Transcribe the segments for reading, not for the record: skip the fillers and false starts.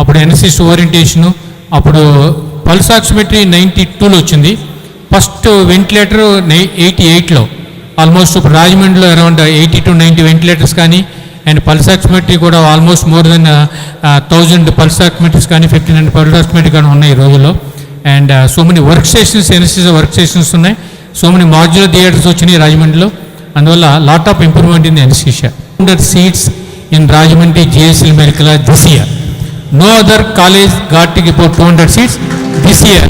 అప్పుడు NSS orientation, అప్పుడు pulse oximetry 92లో వచ్చింది. ఫస్ట్ వెంటిలేటర్ 88లో. ఆల్మోస్ట్ ఇప్పుడు రాజమండ్రిలో అరౌండ్ 80 to 90 వెంటిలేటర్స్ కానీ, అండ్ పల్స్ ఆక్సిమెట్రీ కూడా almost more than 1000 pulse oximetries కానీ 1500 పల్స్ ఆక్సిమెట్రీ కానీ ఉన్నాయి ఈ రోజుల్లో. And so many work stations, NSS work stations ఉన్నాయి. సో మెనీ మాడ్యులర్ థియేటర్స్ వచ్చినాయి రాజమండ్రిలో. అందువల్ల lot of improvement in NSS. 100 seats in Rajahmundry JSL Medical this year. No other college got about 200 seats. This year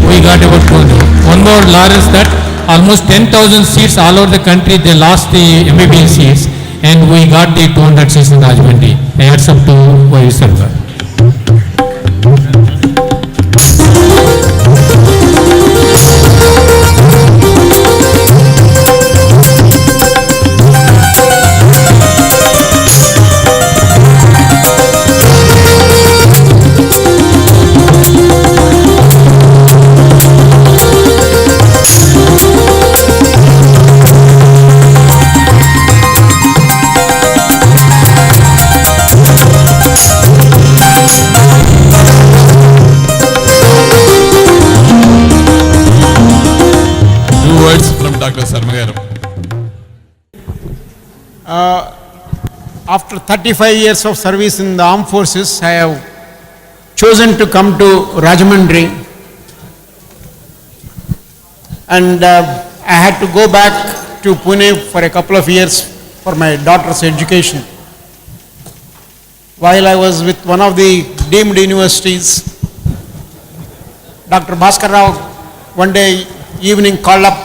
we got about 200. One more Lawrence, that almost 10,000 seats all over the country they lost the MBBS seats, and we got the 200 seats in Rajahmundry. Hats up to Vaisar. Dr. Sarma garu. After 35 years of service in the armed forces, I have chosen to come to Rajahmundry, and I had to go back to Pune for a couple of years for my daughter's education. While I was with one of the deemed universities, Dr. Bhaskar Rao one day evening called up,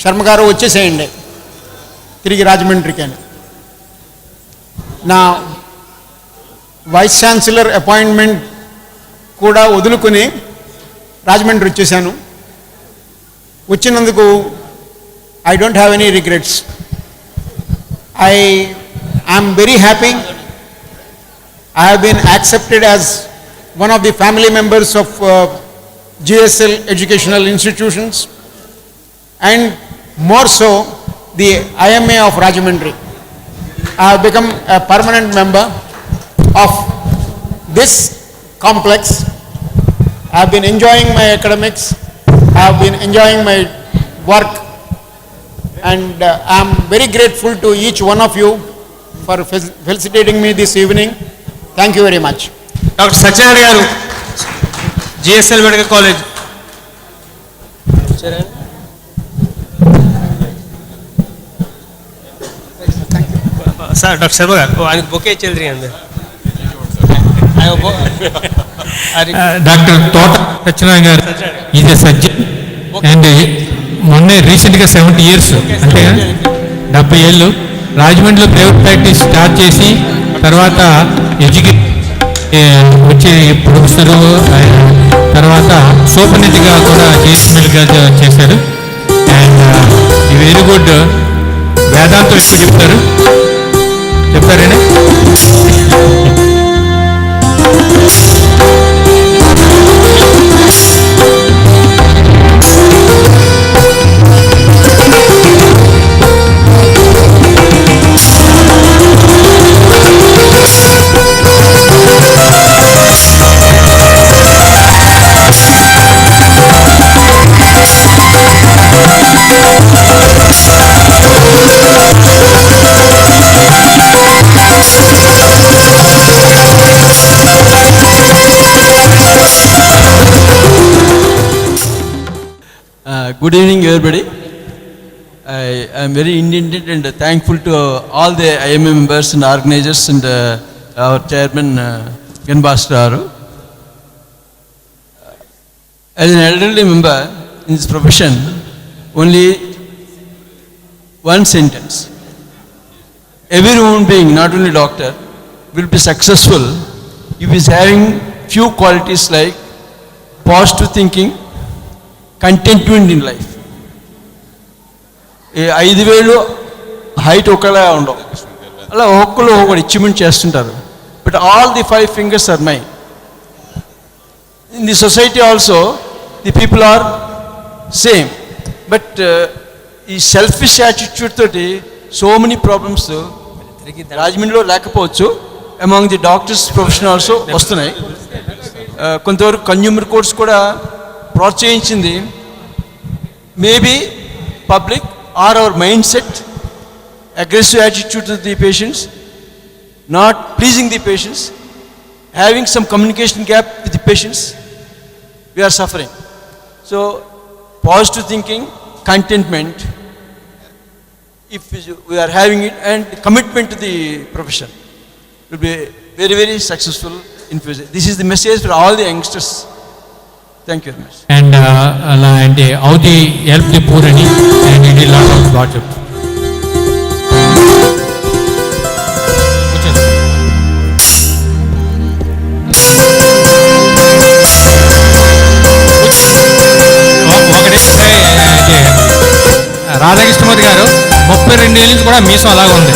Sharma గారు వచ్చేసేయండి తిరిగి రాజమండ్రికి అని. నా vice chancellor appointment కూడా వదులుకొని రాజమండ్రి వచ్చేసాను. వచ్చినందుకు I don't have any regrets. I am very happy. I have been accepted as one of the family members of GSL educational institutions, and more so the IMA of Rajahmundry. I have become a permanent member of this complex. I have been enjoying my academics, I have been enjoying my work, and I am very grateful to each one of you for felicitating me this evening. Thank you very much. Dr. Satyanarayana garu, GSL Medical College. Sir, Dr. Sarma garu, oh, I'm bouquet children and Dr. Tota Satyanarayana garu is a surgeon, and మొన్నే రీసెంట్గా 70 years అంటే 70 ఏళ్ళు రాజమండ్రిలో private practice start చేసి తర్వాత వచ్చి professor, తర్వాత సూపరింటెండెంట్గా కూడా JSMLగా చేశారు. And very good. వేదాంతం ఎక్కువ చెప్తారు. చెప్తారండి. Good evening, everybody. I am very indebted and thankful to all the IMA members and organizers and our chairman, Gan Bhaskar. As an elderly member in this profession, only one sentence. Every human being, not only doctor, will be successful if he is having few qualities like positive thinking, contentment in life. 5,000 height ఒకలా ఉండవు, అలా ఒక్కరు ఒకటి achievement చేస్తుంటారు. But all the 5 fingers are mine. In the society also the people are same. But ఈ selfish attitude తోటి so many problems రాజమండ్రిలో లేకపోవచ్చు, among the doctors profession also వస్తున్నాయి. కొంతవరకు కన్జ్యూమర్ కోర్ట్స్ కూడా ప్రోత్సహించింది. Maybe public or our mind set, aggressive attitude to the patients, not pleasing the patients, having some communication gap with the patients, we are suffering. So, positive thinking, contentment, if we are having it, and commitment to the profession, will be very, very successful in future. This is the message for all the youngsters. Thank you very much. And how they help the poor and it is a lot of gossip. Radhakrishnamurthy గారు 32 ఏళ్ళ నుంచి కూడా మీసం అలాగే ఉంది.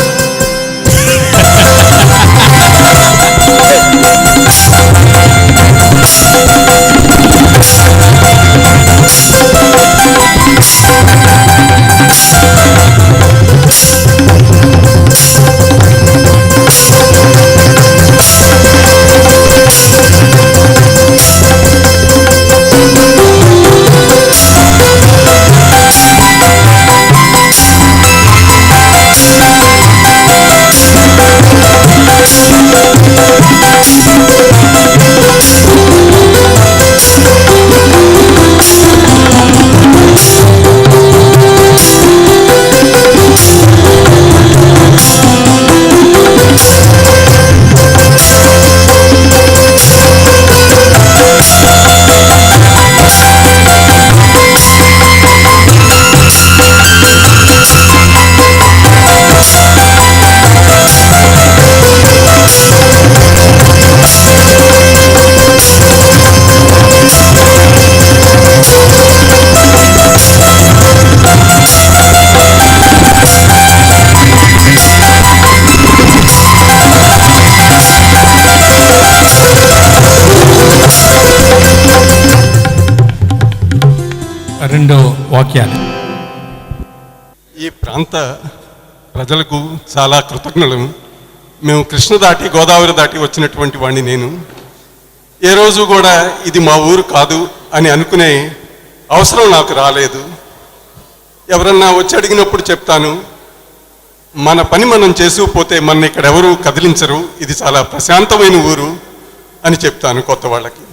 రెండు వాక్యాలు. ఈ ప్రాంత ప్రజలకు చాలా కృతజ్ఞులు. మేము కృష్ణ దాటి గోదావరి దాటి వచ్చినటువంటి వాడిని నేను. ఏ రోజు కూడా ఇది మా ఊరు కాదు అని అనుకునే అవసరం నాకు రాలేదు. ఎవరన్నా వచ్చి అడిగినప్పుడు చెప్తాను, మన పని మనం చేసుకుపోతే మన ఇక్కడ ఎవరు కదిలించరు, ఇది చాలా ప్రశాంతమైన ఊరు అని చెప్తాను కొత్త వాళ్ళకి.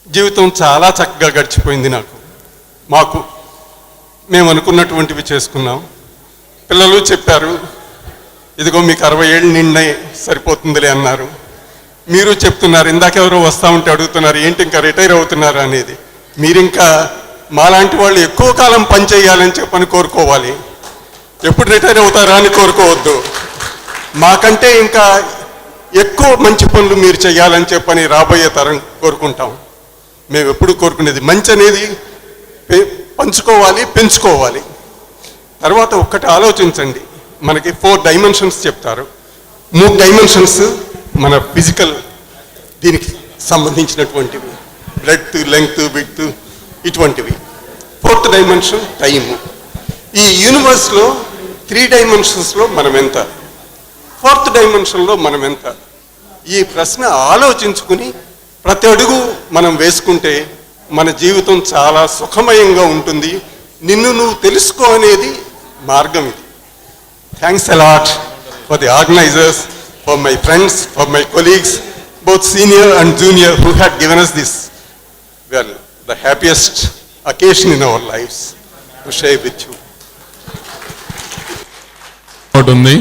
జీవితం చాలా చక్కగా గడిచిపోయింది మాకు. మేము అనుకున్నటువంటివి చేసుకున్నాం. పిల్లలు చెప్పారు, ఇదిగో మీకు 60 ఏళ్ళు నిండే సరిపోతుందిలే అన్నారు. మీరు చెప్తున్నారు, ఇందాకెవరో వస్తూ ఉంటే అడుగుతున్నారు, ఏంటి ఇంకా రిటైర్ అవుతున్నారు అనేది. మీరింకా మాలాంటి వాళ్ళు ఎక్కువ కాలం పని చేయాలని చెప్పని కోరుకోవాలి. ఎప్పుడు రిటైర్ అవుతారా అని కోరుకోవద్దు. మాకంటే ఇంకా ఎక్కువ మంచి పనులు మీరు చేయాలని చెప్పని రాబోయే తరం కోరుకుంటాం. మేము ఎప్పుడు కోరుకునేది మంచి అనేది పంచుకోవాలి, పెంచుకోవాలి. తర్వాత ఒక్కటి ఆలోచించండి, మనకి 4 డైమెన్షన్స్ చెప్తారు. 3 డైమెన్షన్స్ మన ఫిజికల్ దీనికి సంబంధించినటువంటివి, బ్రెడ్త్, లెంగ్త్, విడ్త్ ఇటువంటివి. 4th dimension time. ఈ యూనివర్స్లో 3 డైమెన్షన్స్లో మనం ఎంత, 4th డైమెన్షన్లో మనం ఎంత? ఈ ప్రశ్న ఆలోచించుకుని ప్రతి అడుగు మనం వేసుకుంటే మన జీవితం చాలా సుఖమయంగా ఉంటుంది. నిన్ను నువ్వు తెలుసుకో అనేది మార్గం ఇది. Thanks a lot for the organisers, for my friends, for my colleagues, both senior and junior, who had given us this, well, the happiest occasion in our lives to share with you. ఉంది